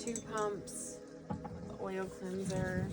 2 pumps, the oil cleanser.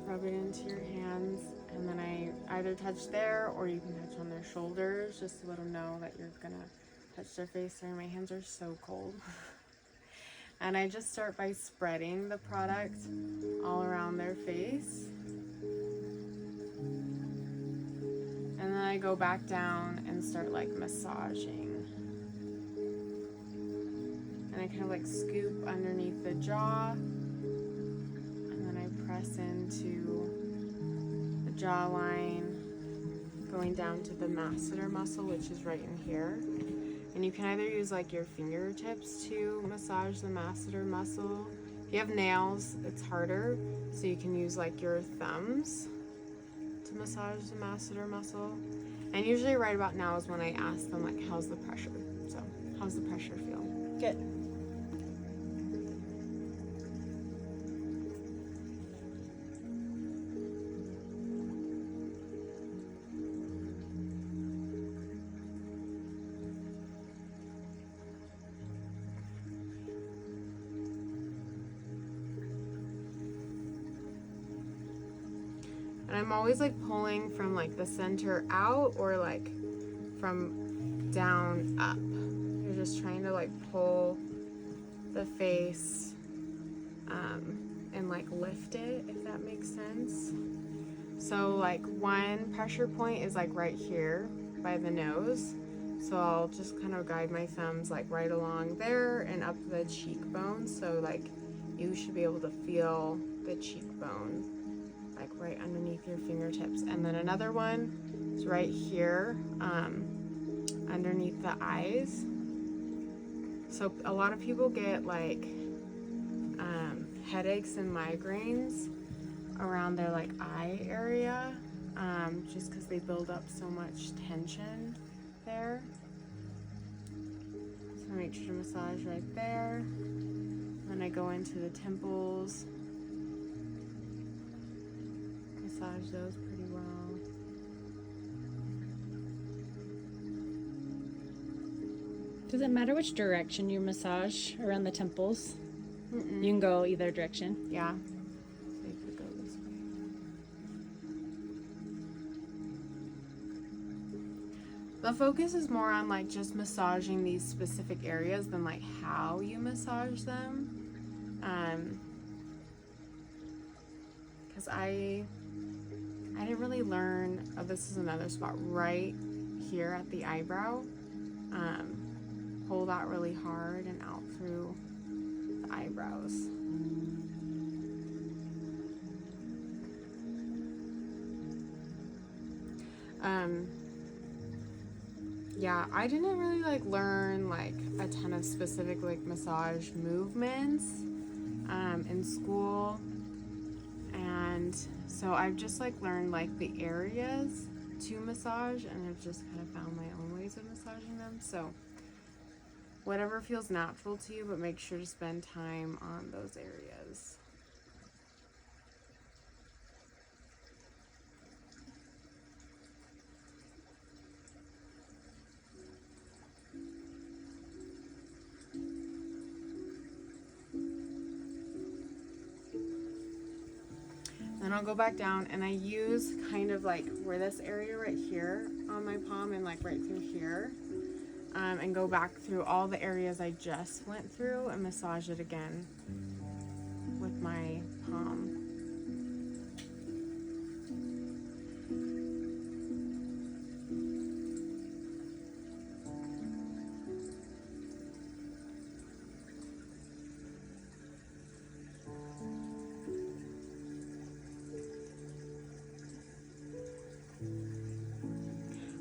Rub it into your hands, and then I either touch there or you can touch on their shoulders just to let them know that you're gonna touch their face there. My hands are so cold. And I just start by spreading the product all around their face. And then I go back down and start like massaging. And I kind of like scoop underneath the jaw. And then I press into the jawline, going down to the masseter muscle, which is right in here. And you can either use like your fingertips to massage the masseter muscle. If you have nails, it's harder, so you can use like your thumbs to massage the masseter muscle. And usually right about now is when I ask them like, how's the pressure? So how's the pressure feel? Good. And I'm always like pulling from like the center out or like from down up. You're just trying to like pull the face and like lift it, if that makes sense. So like one pressure point is like right here by the nose. So I'll just kind of guide my thumbs like right along there and up the cheekbone. So like you should be able to feel the cheekbone like right underneath your fingertips. And then another one is right here underneath the eyes. So a lot of people get like headaches and migraines around their like eye area just because they build up so much tension there. So make sure to massage right there. Then I go into the temples. Massage those pretty well. Does it matter which direction you massage around the temples? Mm-mm. You can go either direction. Yeah. So you could go this way. The focus is more on like just massaging these specific areas than like how you massage them. Because I didn't really learn, oh, this is another spot right here at the eyebrow. Pull that really hard and out through the eyebrows. Yeah, I didn't really like learn like a ton of specific like massage movements in school. And so I've just like learned like the areas to massage, and I've just kind of found my own ways of massaging them. So whatever feels natural to you, but make sure to spend time on those areas. Then I'll go back down and I use kind of like where this area right here on my palm and like right through here, and go back through all the areas I just went through and massage it again with my palm.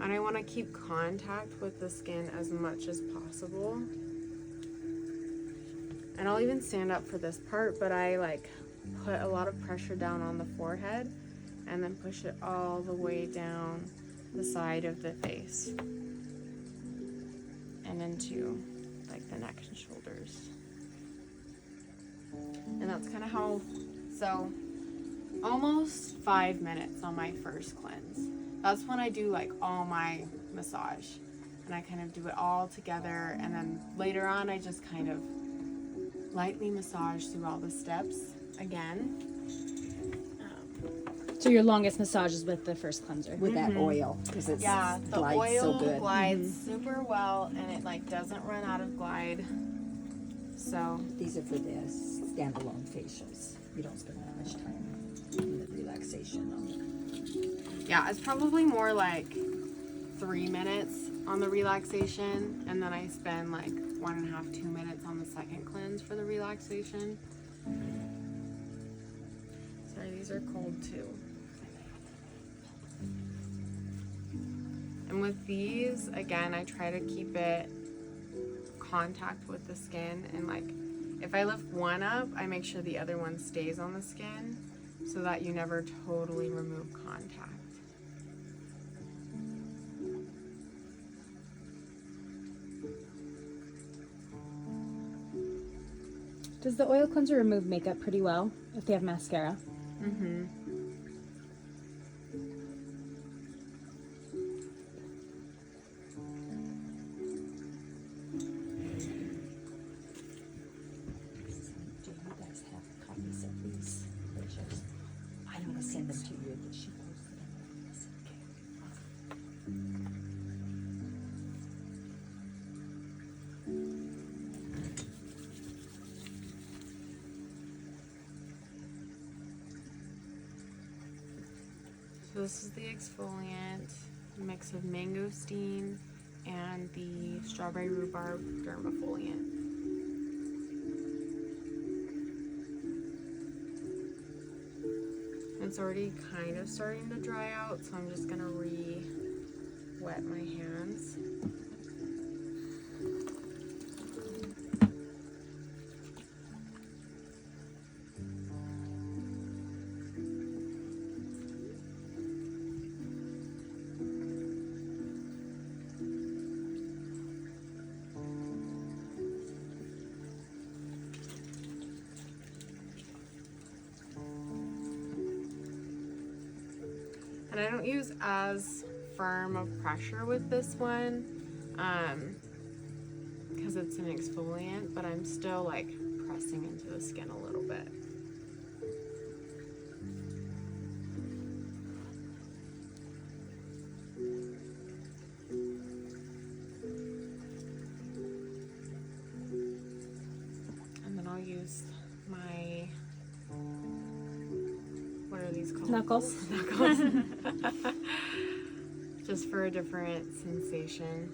And I want to keep contact with the skin as much as possible. And I'll even stand up for this part, but I like put a lot of pressure down on the forehead and then push it all the way down the side of the face and into like the neck and shoulders. And that's kind of how, so almost 5 minutes on my first cleanse. That's when I do like all my massage, and I kind of do it all together, and then later on I just kind of lightly massage through all the steps again. So your longest massage is with the first cleanser. With that oil, because it Yeah, the glides so oil good. glides super well, and it like doesn't run out of glide. So These are for the standalone facials. You don't spend that much time in the relaxation on it. yeah, it's probably more like 3 minutes on the relaxation, and then I spend like 1.5, 2 minutes on the second cleanse for the relaxation. Sorry, these are cold too. And with these, again, I try to keep it contact with the skin, and like if I lift one up, I make sure the other one stays on the skin so that you never totally remove contact. Does the oil cleanser remove makeup pretty well if they have mascara? Mm-hmm. Do you guys have copies of these facials? I'm gonna send them to you. That she posted them. So this is the exfoliant, mix of mangosteen and the strawberry rhubarb dermafoliant. It's already kind of starting to dry out, so I'm just gonna re-wet my hands. And I don't use as firm of pressure with this one because it's an exfoliant, but I'm still like pressing into the skin a little bit. And then I'll use my, what are these called? Knuckles. Knuckles. Just for a different sensation.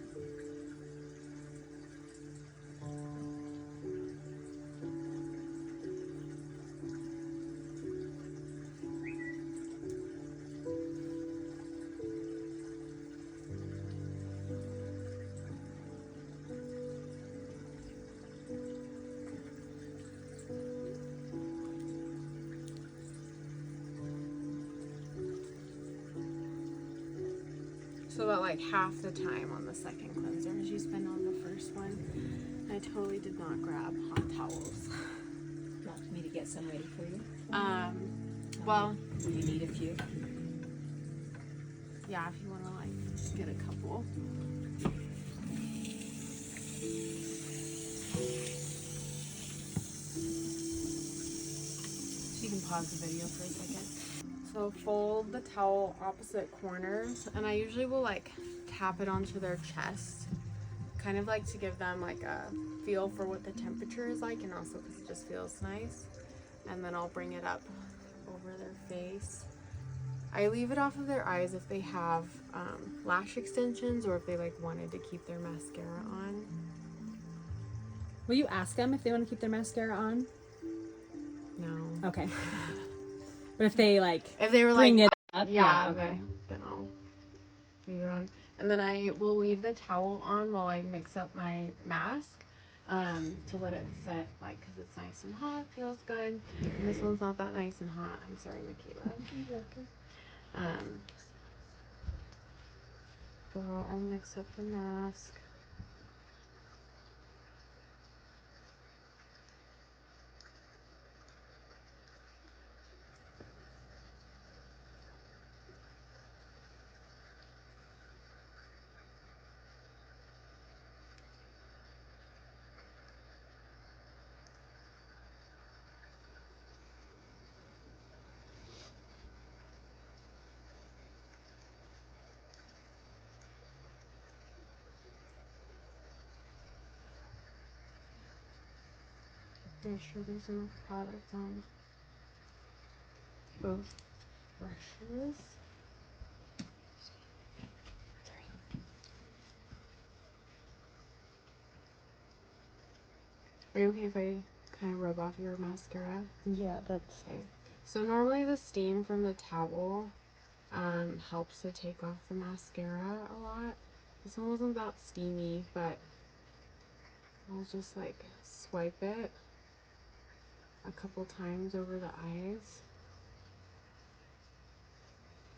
So about like half the time on the second cleanser as you spend on the first one. I totally did not grab hot towels. Want me to get some ready for you? Well, Do you need a few? yeah, if you want to like get a couple. So you can pause the video for a second. So fold the towel opposite corners, and I usually will like tap it onto their chest, kind of like to give them like a feel for what the temperature is like, and also because it just feels nice. And then I'll bring it up over their face. I leave it off of their eyes if they have lash extensions or if they like wanted to keep their mascara on. Will you ask them if they want to keep their mascara on? No. Okay. But if they like If they were bring like, it up, yeah, okay. okay, then I'll leave it on. And then I will leave the towel on while I mix up my mask to let it set, like, because it's nice and hot, feels good. And this one's not that nice and hot. I'm sorry, Michaela. So I'll mix up the mask. Make sure there's enough product on both brushes. Are you okay if I kind of rub off your mascara? Yeah, that's. Okay. So normally the steam from the towel helps to take off the mascara a lot. This one wasn't that steamy, but I'll just like swipe it a couple times over the eyes.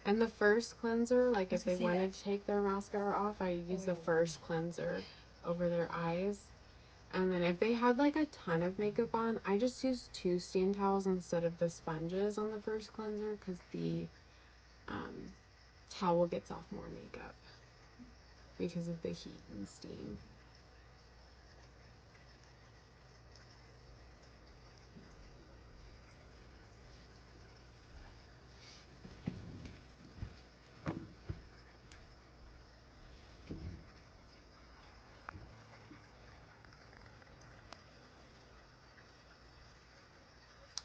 And the first cleanser, like if they wanted to take their mascara off, I use the first cleanser over their eyes. And then if they had like a ton of makeup on, I just use 2 steam towels instead of the sponges on the first cleanser because the towel gets off more makeup because of the heat and steam.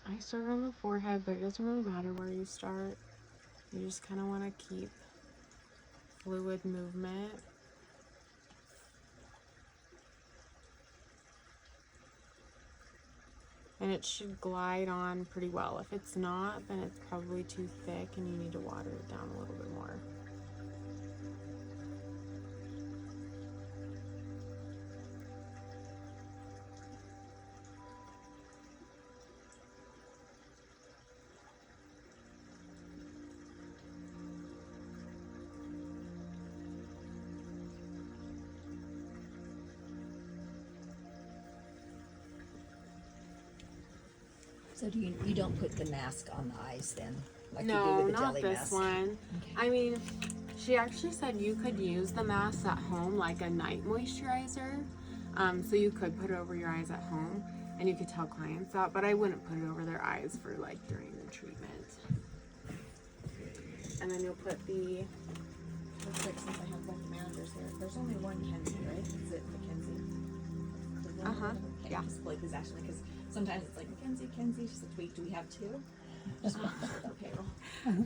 I start on the forehead, but it doesn't really matter where you start. You just kind of want to keep fluid movement. And it should glide on pretty well. If it's not, then it's probably too thick and you need to water it down a little bit more. So do you don't put the mask on the eyes then? Like you do No, with the not jelly this mask? one. Okay. I mean, she actually said you could use the mask at home like a night moisturizer. So you could put it over your eyes at home and you could tell clients that, but I wouldn't put it over their eyes for like during the treatment. And then you'll put the, Looks like since I have both the managers here, there's only one Kenzie, right? Is it Mackenzie? Okay, yeah. just like was actually because sometimes it's like Mackenzie. She's like, wait, do we have two? Just one for the payroll.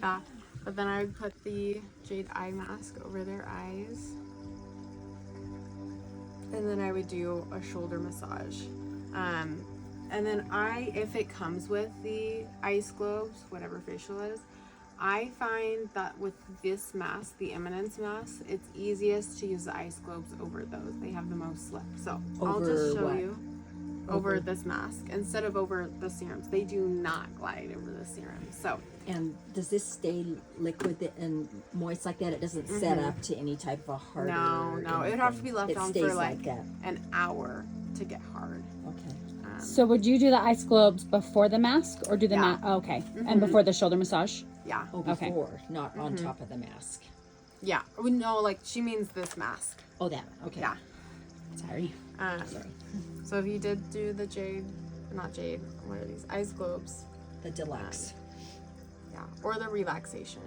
yeah. But then I would put the Jade eye mask over their eyes. And then I would do a shoulder massage. And then if it comes with the ice globes, whatever facial is, I find that with this mask, the Eminence mask, it's easiest to use the ice globes over those. They have the most slip. So I'll just Over show what? you over this mask instead of over the serums. They do not glide over the serum. So And does this stay liquid and moist like that? It doesn't set up to any type of a harder. no, it would have to be left it on stays for like that. an hour to get hard. Okay. So would you do the ice globes before the mask or do the Yeah. okay. And before the shoulder massage? Yeah. Oh, Okay. before, not on top of the mask. Yeah. No, like she means this mask. Oh, that. Okay. Yeah. Sorry. Sorry. So if you did do the not jade, what are these? Ice globes. The deluxe. Yeah. Or the relaxation.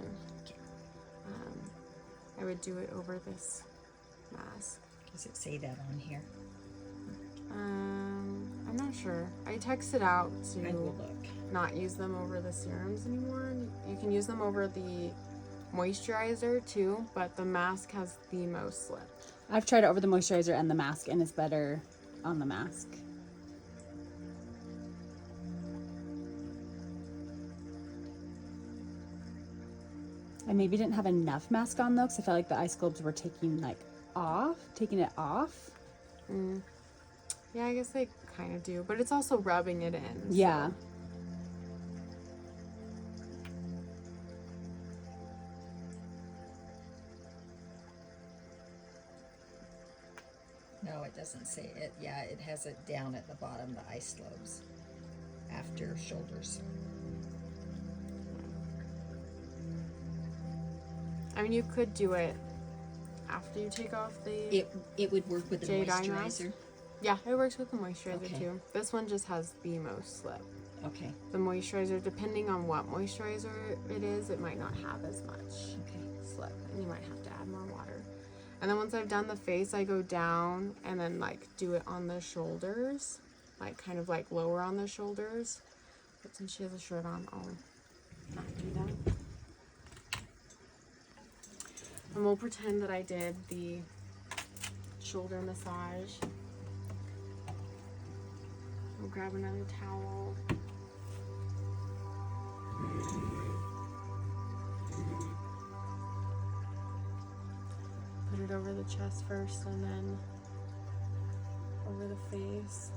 I would do it over this mask. Does it say that on here? I'm not sure. I texted out I will to look. not use them over the serums anymore. You can use them over the moisturizer too, but the mask has the most slip. I've tried it over the moisturizer and the mask and it's better on the mask. I maybe didn't have enough mask on though, because I felt like the ice globes were taking it off. Yeah, I guess they kind of do, but it's also rubbing it in. Yeah. So. No, it doesn't say it. Yeah, it has it down at the bottom, the ice globes. After shoulders. I mean, you could do it after you take off the. It would work with the Jade eye mask? moisturizer. Yeah, it works with the moisturizer Okay. too. This one just has the most slip. Okay. The moisturizer, depending on what moisturizer it is, it might not have as much Okay. slip, and you might have to add more water. And then once I've done the face, I go down and then like do it on the shoulders. like kind of like lower on the shoulders. But since she has a shirt on, I'll not do that. And we'll pretend that I did the shoulder massage. We'll grab another towel. Put it over the chest first and then over the face.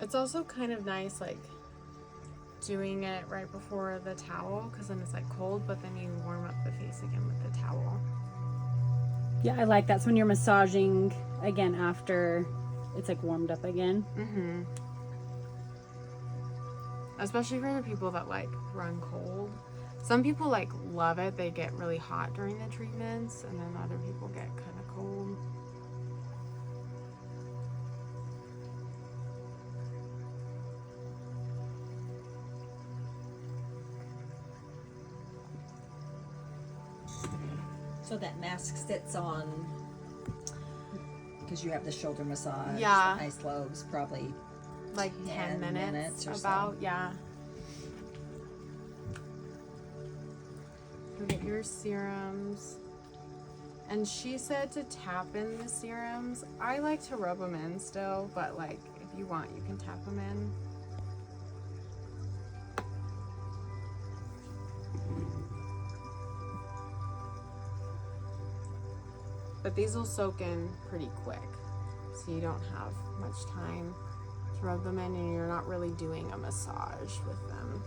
It's also kind of nice, like, doing it right before the towel, because then it's like cold, but then you warm up the face again with the towel. Yeah, I like that's when you're massaging again after it's like warmed up again. Mm-hmm. Especially for the people that like run cold. Some people like love it. They get really hot during the treatments, and then other people get kind of cold. So that mask sits on, because you have the shoulder massage, Yeah. the ice globes, probably Like 10 minutes or about, so. yeah. You get your serums. And she said to tap in the serums. I like to rub them in still, but like if you want, you can tap them in. But these will soak in pretty quick, so you don't have much time to rub them in, and you're not really doing a massage with them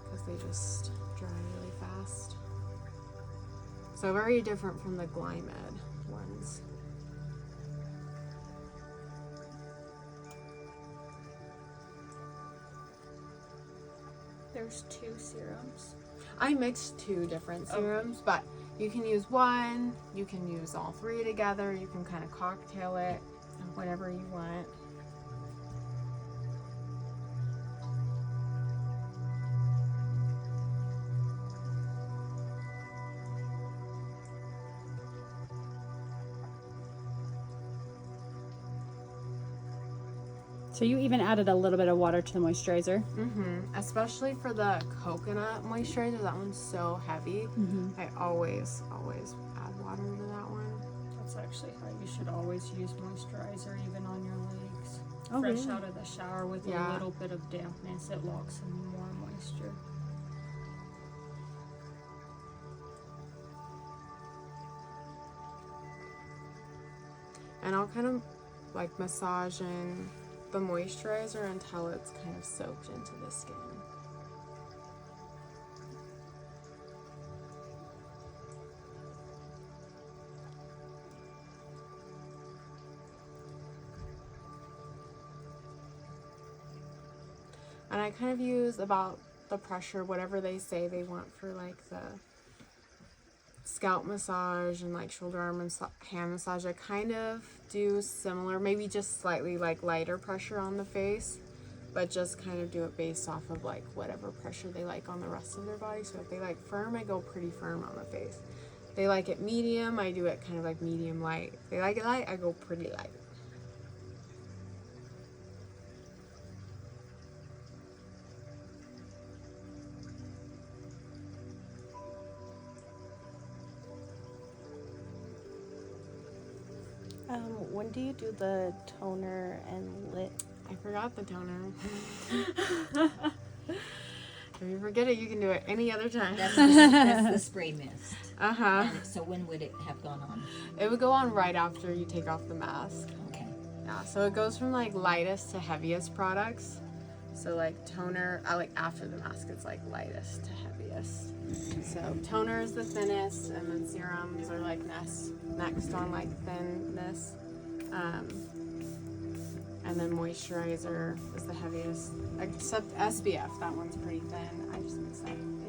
because they just dry really fast. So very different from the Glymed ones. There's 2 serums. I mixed 2 different serums, but you can use one, you can use all 3 together, you can kind of cocktail it, whatever you want. So you even added a little bit of water to the moisturizer. Mm-hmm. Especially for the coconut moisturizer, that one's so heavy. Mm-hmm. I always add water to that one. That's actually how you should always use moisturizer, even on your legs. Oh, Fresh really? out of the shower with Yeah. a little bit of dampness, it locks in more moisture. And I'll kind of like massage in the moisturizer until it's kind of soaked into the skin. And I kind of use about the pressure, whatever they say they want for like the scalp massage and like shoulder, arm, and hand massage. I kind of do similar, maybe just slightly like lighter pressure on the face, but just kind of do it based off of like whatever pressure they like on the rest of their body. So if they like firm, I go pretty firm on the face. If they like it medium, I do it kind of like medium light. If they like it light, I go pretty light. When do you do the toner and lip? I forgot the toner. If you forget it, you can do it any other time. That's the spray mist. Uh-huh. And so when would it have gone on? It would go on right after you take off the mask. Okay. Yeah, so it goes from like lightest to heaviest products. So like toner, I like after the mask, it's like lightest to heaviest. So toner is the thinnest, and then serums are like next on like thinness. And then moisturizer is the heaviest, except SPF. That one's pretty thin. I just mix that in.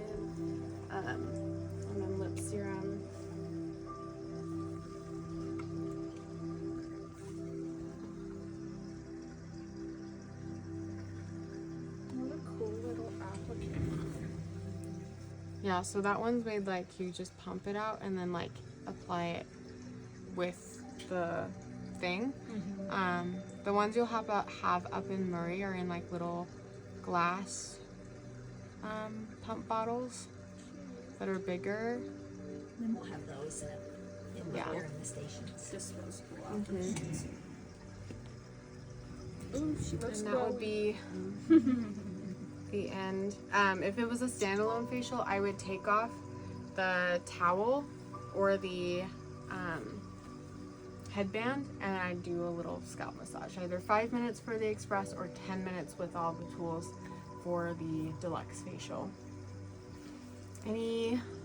And then lip serum. Yeah, so that one's made like you just pump it out and then like apply it with the thing. The ones you'll have up in Murray are in like little glass pump bottles that are bigger. Then we'll have those in Yeah. here in the stations. Disposable Mhm. options. Ooh, she looks And that would glowy. be the end. If it was a standalone facial, I would take off the towel or the headband and I'd do a little scalp massage. Either 5 minutes for the express or 10 minutes with all the tools for the deluxe facial. Any